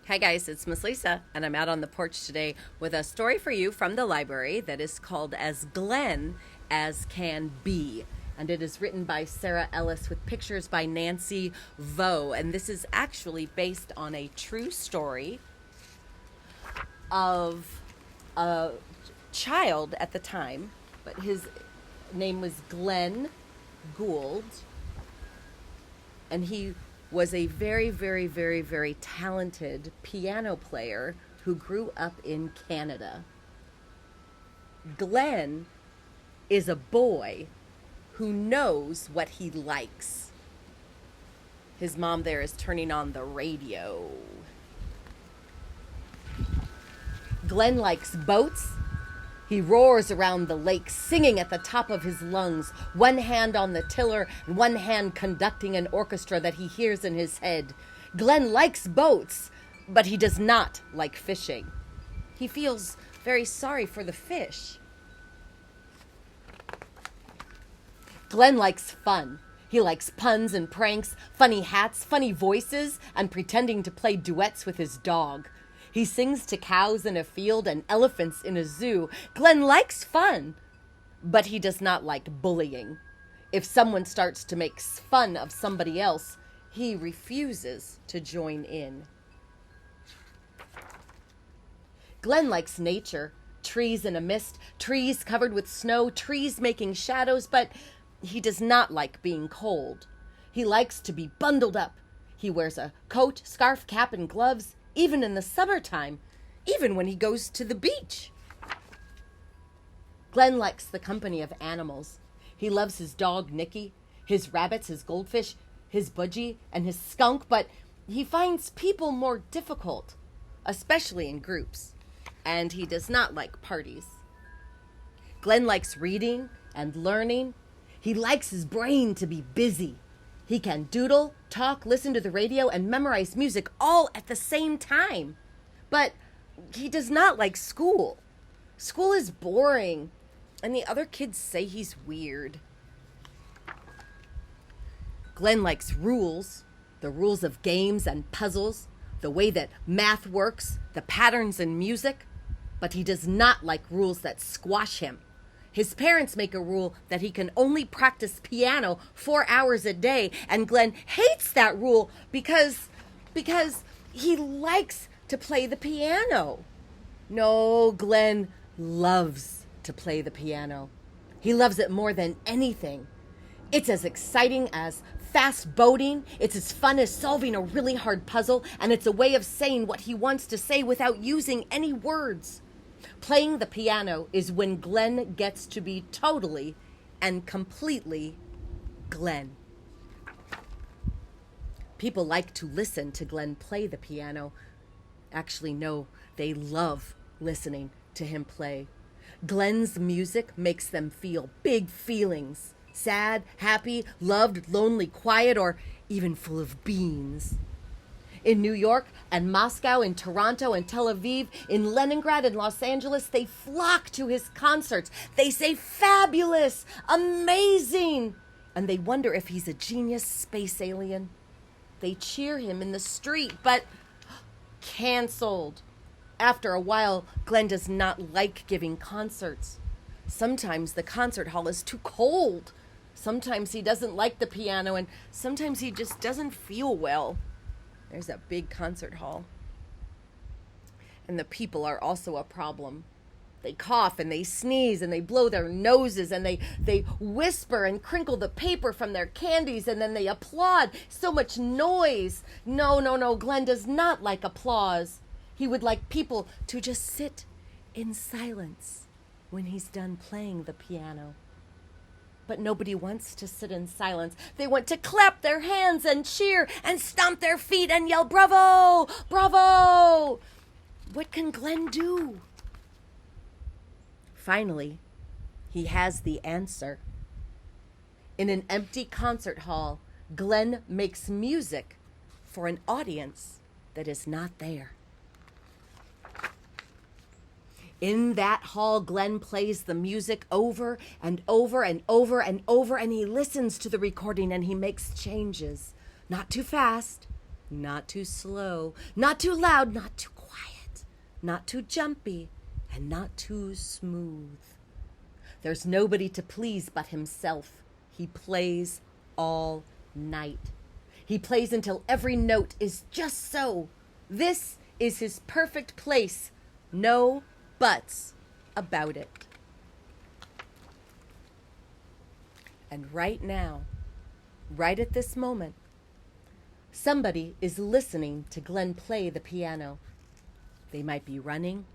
Hi guys, it's Miss Lisa, and I'm out on the porch today with a story for you from the library that is called As Glen as Can Be. And it is written by Sarah Ellis with pictures by Nancy Vo. And this is actually based on a true story of a child at the time, but his name was Glenn Gould, and he was a very, very, very, very talented piano player who grew up in Canada. Glenn is a boy who knows what he likes. His mom there is turning on the radio. Glenn likes boats. He roars around the lake, singing at the top of his lungs, one hand on the tiller and one hand conducting an orchestra that he hears in his head. Glenn likes boats, but he does not like fishing. He feels very sorry for the fish. Glenn likes fun. He likes puns and pranks, funny hats, funny voices, and pretending to play duets with his dog. He sings to cows in a field and elephants in a zoo. Glenn likes fun, but he does not like bullying. If someone starts to make fun of somebody else, he refuses to join in. Glenn likes nature, trees in a mist, trees covered with snow, trees making shadows, but he does not like being cold. He likes to be bundled up. He wears a coat, scarf, cap, and gloves, even in the summertime, even when he goes to the beach. Glenn likes the company of animals. He loves his dog, Nicky, his rabbits, his goldfish, his budgie, and his skunk, but he finds people more difficult, especially in groups, and he does not like parties. Glenn likes reading and learning. He likes his brain to be busy. He can doodle, talk, listen to the radio, and memorize music all at the same time. But he does not like school. School is boring, and the other kids say he's weird. Glenn likes rules, the rules of games and puzzles, the way that math works, the patterns in music, but he does not like rules that squash him. His parents make a rule that he can only practice piano 4 hours a day, and Glenn hates that rule because he likes to play the piano. No, Glenn loves to play the piano. He loves it more than anything. It's as exciting as fast boating, it's as fun as solving a really hard puzzle, and it's a way of saying what he wants to say without using any words. Playing the piano is when Glenn gets to be totally and completely Glenn. People like to listen to Glenn play the piano. Actually, no, they love listening to him play. Glenn's music makes them feel big feelings. Sad, happy, loved, lonely, quiet, or even full of beans. In New York and Moscow, in Toronto and Tel Aviv, in Leningrad and Los Angeles, they flock to his concerts. They say fabulous, amazing, and they wonder if he's a genius space alien. They cheer him in the street, but canceled. After a while, Glenn does not like giving concerts. Sometimes the concert hall is too cold. Sometimes he doesn't like the piano, and sometimes he just doesn't feel well. There's that big concert hall. And the people are also a problem. They cough and they sneeze and they blow their noses and they whisper and crinkle the paper from their candies and then they applaud. So much noise. No. Glenn does not like applause. He would like people to just sit in silence when he's done playing the piano. But nobody wants to sit in silence. They want to clap their hands and cheer and stomp their feet and yell, "Bravo! Bravo!" What can Glenn do? Finally, he has the answer. In an empty concert hall, Glenn makes music for an audience that is not there. In that hall, Glenn plays the music over and over and over and over, and he listens to the recording and he makes changes. Not too fast, Not too slow, not too loud, not too quiet, not too jumpy, and not too smooth. There's nobody to please but himself. He plays all night. He plays until every note is just so. This is his perfect place. No buts about it. And right now, right at this moment, somebody is listening to Glenn play the piano. They might be running,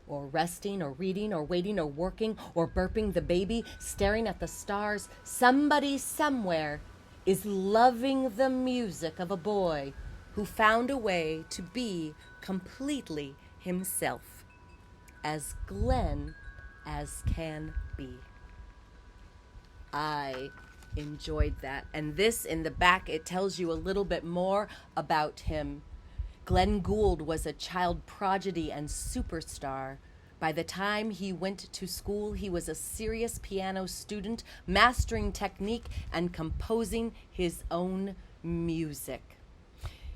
or resting, or reading, or waiting, or working, or burping the baby, staring at the stars. Somebody somewhere is loving the music of a boy who found a way to be completely himself, as Glenn as can be. I enjoyed that. And this in the back, it tells you a little bit more about him. Glenn Gould was a child prodigy and superstar. By the time he went to school, he was a serious piano student, mastering technique and composing his own music.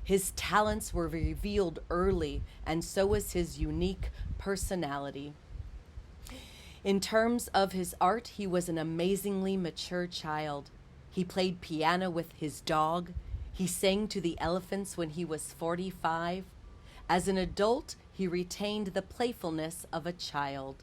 His talents were revealed early, and so was his unique personality. In terms of his art, he was an amazingly mature child. He played piano with his dog. He sang to the elephants when he was 45. As an adult, he retained the playfulness of a child.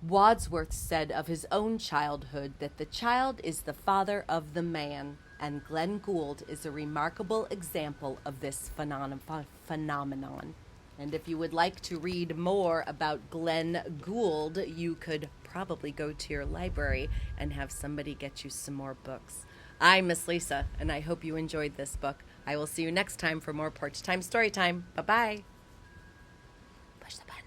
Wadsworth said of his own childhood that the child is the father of the man, and Glenn Gould is a remarkable example of this phenomenon. And if you would like to read more about Glenn Gould, you could probably go to your library and have somebody get you some more books. I'm Miss Lisa, and I hope you enjoyed this book. I will see you next time for more Porch Time Story Time. Bye-bye. Push the button.